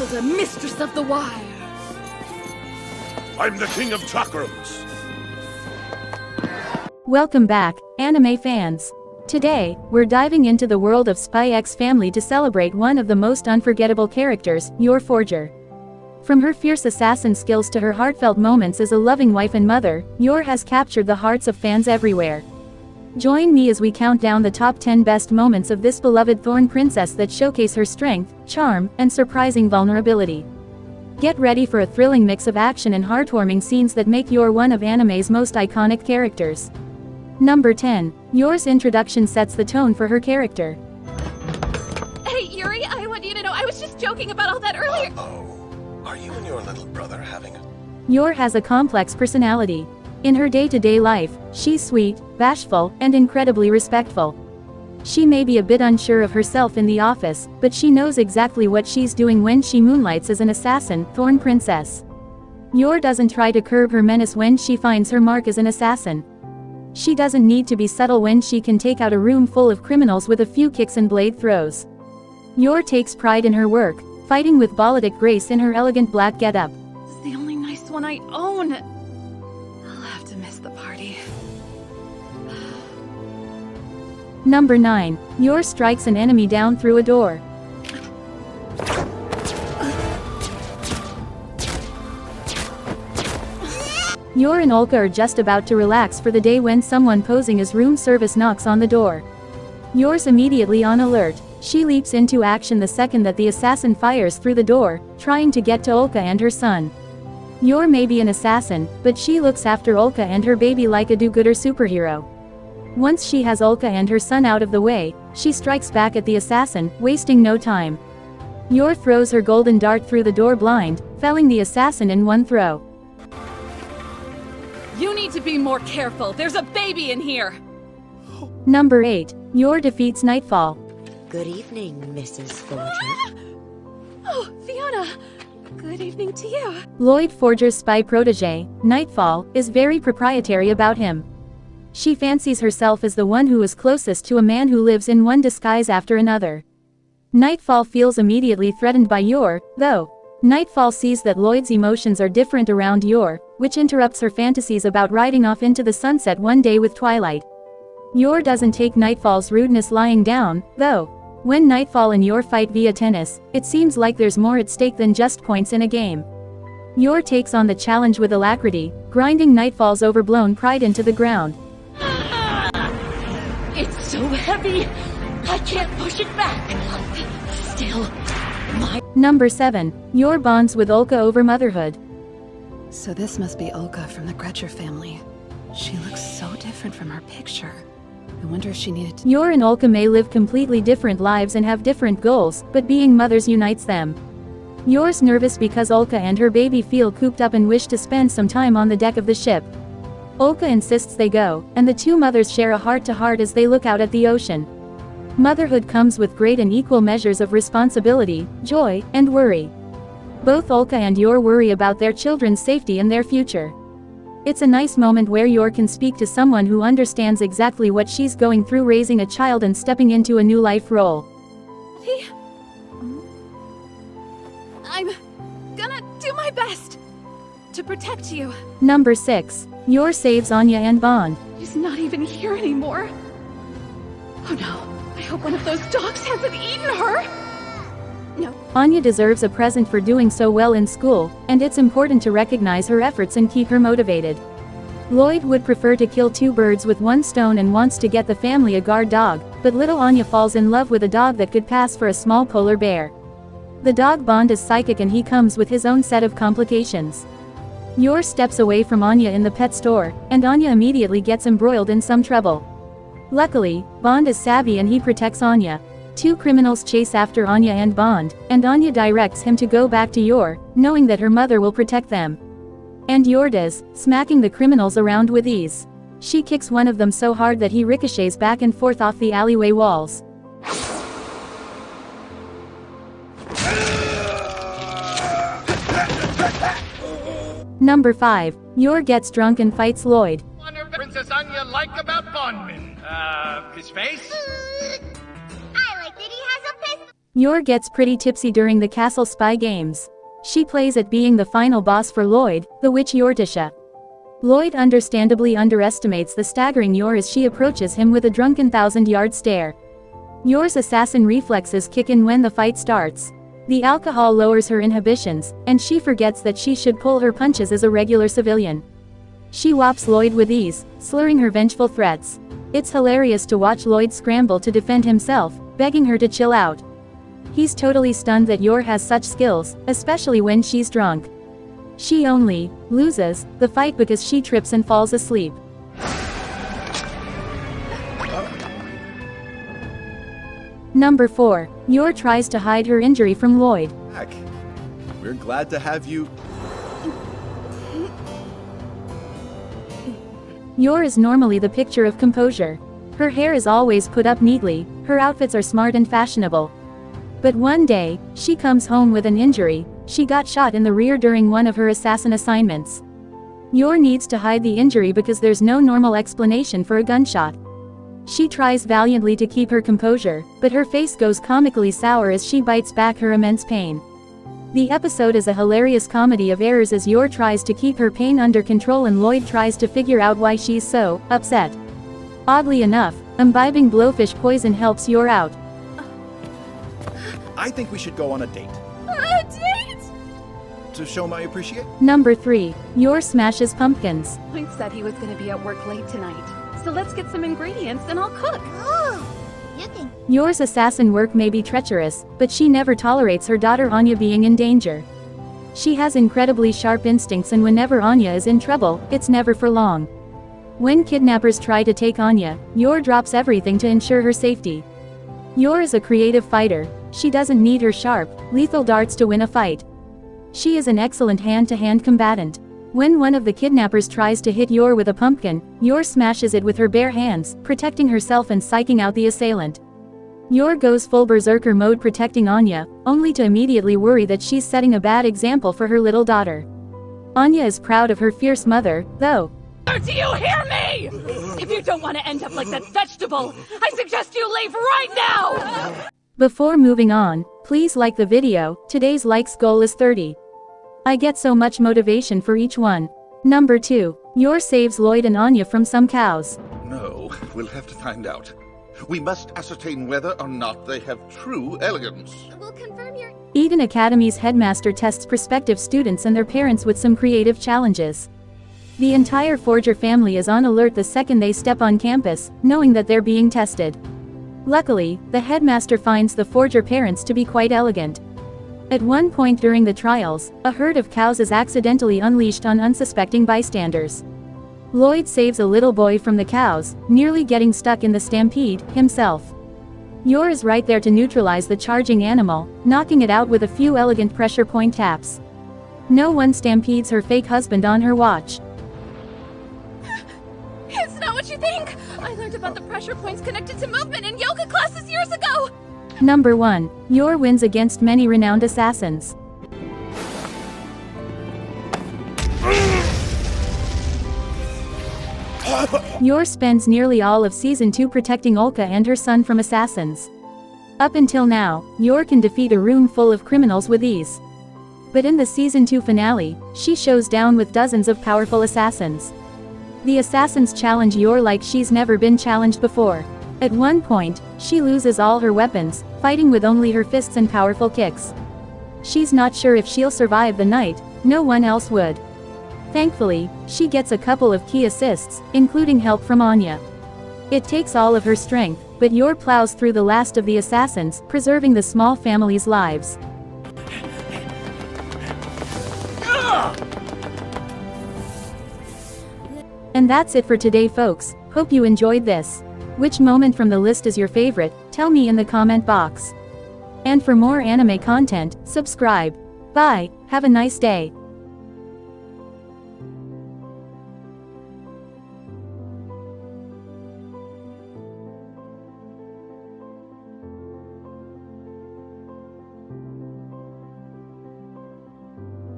Zelda, mistress of the wire. I'm the king of chakrams. Welcome back, anime fans. Today, we're diving into the world of Spy X Family to celebrate one of the most unforgettable characters, Yor Forger. From her fierce assassin skills to her heartfelt moments as a loving wife and mother, Yor has captured the hearts of fans everywhere. Join me as we count down the top 10 best moments of this beloved Thorn Princess that showcase her strength, charm, and surprising vulnerability. Get ready for a thrilling mix of action and heartwarming scenes that make Yor one of anime's most iconic characters. Number 10. Yor's introduction sets the tone for her character. Hey, Yuri, I want you to know I was just joking about all that earlier. Are you and your little brother having a... Yor has a complex personality. In her day-to-day life, she's sweet, bashful, and incredibly respectful. She may be a bit unsure of herself in the office, but she knows exactly what she's doing when she moonlights as an assassin, Thorn Princess. Yor doesn't try to curb her menace when she finds her mark as an assassin. She doesn't need to be subtle when she can take out a room full of criminals with a few kicks and blade throws. Yor takes pride in her work, fighting with balletic grace in her elegant black getup. This is the only nice one I own. I'll have to miss the party. Number 9. Yor strikes an enemy down through a door. Yor and Olka are just about to relax for the day when someone posing as room service knocks on the door. Yor's immediately on alert. She leaps into action the second that the assassin fires through the door, trying to get to Olka and her son. Yor may be an assassin, but she looks after Olka and her baby like a do-gooder superhero. Once she has Olka and her son out of the way, she strikes back at the assassin, wasting no time. Yor throws her golden dart through the door blind, felling the assassin in one throw. You need to be more careful. There's a baby in here. Number 8. Yor defeats Nightfall. Good evening, Mrs. Forger. Oh, Fiona. Good evening to you. Lloyd Forger's spy protege, Nightfall, is very proprietary about him. She fancies herself as the one who is closest to a man who lives in one disguise after another. Nightfall feels immediately threatened by Yor, though. Nightfall sees that Lloyd's emotions are different around Yor, which interrupts her fantasies about riding off into the sunset one day with Twilight. Yor doesn't take Nightfall's rudeness lying down, though. When Nightfall and Yor fight via tennis, it seems like there's more at stake than just points in a game. Yor takes on the challenge with alacrity, grinding Nightfall's overblown pride into the ground. It's so heavy. I can't push it back. Still, my... Number 7. Yor bonds with Olka over motherhood. So this must be Olka from the Gretcher family. She looks so different from her picture. I wonder if she needed to... Yor and Olka may live completely different lives and have different goals, but being mothers unites them. Yor's nervous because Olka and her baby feel cooped up and wish to spend some time on the deck of the ship. Olka insists they go, and the two mothers share a heart-to-heart as they look out at the ocean. Motherhood comes with great and equal measures of responsibility, joy, and worry. Both Olka and Yor worry about their children's safety and their future. It's a nice moment where Yor can speak to someone who understands exactly what she's going through raising a child and stepping into a new life role. I'm gonna do my best to protect you. Number 6. Yor saves Anya and Bond. He's not even here anymore. Oh no. I hope one of those dogs hasn't eaten her! No. Anya deserves a present for doing so well in school, and it's important to recognize her efforts and keep her motivated. Lloyd would prefer to kill 2 birds with 1 stone and wants to get the family a guard dog, but little Anya falls in love with a dog that could pass for a small polar bear. The dog Bond is psychic and he comes with his own set of complications. Yor steps away from Anya in the pet store, and Anya immediately gets embroiled in some trouble. Luckily, Bond is savvy and he protects Anya. 2 criminals chase after Anya and Bond, and Anya directs him to go back to Yor, knowing that her mother will protect them. And Yor does, smacking the criminals around with ease. She kicks one of them so hard that he ricochets back and forth off the alleyway walls. Number 5. Yor gets drunk and fights Lloyd. What Princess Anya like about Bondman? His face? I like that he has a pistol. Yor gets pretty tipsy during the castle spy games. She plays at being the final boss for Lloyd, the witch Yortisha. Lloyd understandably underestimates the staggering Yor as she approaches him with a drunken 1,000-yard stare. Yor's assassin reflexes kick in when the fight starts. The alcohol lowers her inhibitions, and she forgets that she should pull her punches as a regular civilian. She whops Lloyd with ease, slurring her vengeful threats. It's hilarious to watch Lloyd scramble to defend himself, begging her to chill out. He's totally stunned that Yor has such skills, especially when she's drunk. She only loses the fight because she trips and falls asleep. Number 4. Yor tries to hide her injury from Lloyd. Back. We're glad to have you. Yor is normally the picture of composure. Her hair is always put up neatly, her outfits are smart and fashionable. But one day, she comes home with an injury. She got shot in the rear during one of her assassin assignments. Yor needs to hide the injury because there's no normal explanation for a gunshot. She tries valiantly to keep her composure, but her face goes comically sour as she bites back her immense pain. The episode is a hilarious comedy of errors as Yor tries to keep her pain under control and Lloyd tries to figure out why she's so upset. Oddly enough, imbibing blowfish poison helps Yor out. I think we should go on a date. A date? To show my appreciation. Number 3. Yor smashes pumpkins. Lloyd said he was going to be at work late tonight. So let's get some ingredients and I'll cook. Yor's assassin work may be treacherous, but she never tolerates her daughter Anya being in danger. She has incredibly sharp instincts and whenever Anya is in trouble, it's never for long. When kidnappers try to take Anya, Yor drops everything to ensure her safety. Yor is a creative fighter. She doesn't need her sharp, lethal darts to win a fight. She is an excellent hand-to-hand combatant. When one of the kidnappers tries to hit Yor with a pumpkin, Yor smashes it with her bare hands, protecting herself and psyching out the assailant. Yor goes full berserker mode protecting Anya, only to immediately worry that she's setting a bad example for her little daughter. Anya is proud of her fierce mother, though. Do you hear me? If you don't want to end up like that vegetable, I suggest you leave right now! Before moving on, please like the video. Today's likes goal is 30. I get so much motivation for each one. Number 2. Yor saves Lloyd and Anya from some cows. No, we'll have to find out. We must ascertain whether or not they have true elegance. We'll confirm your... Eden Academy's headmaster tests prospective students and their parents with some creative challenges. The entire Forger family is on alert the second they step on campus, knowing that they're being tested. Luckily, the headmaster finds the Forger parents to be quite elegant. At one point during the trials, a herd of cows is accidentally unleashed on unsuspecting bystanders. Lloyd saves a little boy from the cows, nearly getting stuck in the stampede, himself. Yor is right there to neutralize the charging animal, knocking it out with a few elegant pressure point taps. No one stampedes her fake husband on her watch. It's not what you think! I learned about the pressure points connected to movement in yoga classes years ago! Number 1. Yor wins against many renowned assassins. Yor spends nearly all of Season 2 protecting Olka and her son from assassins. Up until now, Yor can defeat a room full of criminals with ease. But in the Season 2 finale, she shows down with dozens of powerful assassins. The assassins challenge Yor like she's never been challenged before. At one point, she loses all her weapons, fighting with only her fists and powerful kicks. She's not sure if she'll survive the night. No one else would. Thankfully, she gets a couple of key assists, including help from Anya. It takes all of her strength, but Yor plows through the last of the assassins, preserving the small family's lives. And that's it for today, folks. Hope you enjoyed this. Which moment from the list is your favorite? Tell me in the comment box. And for more anime content, subscribe. Bye, have a nice day.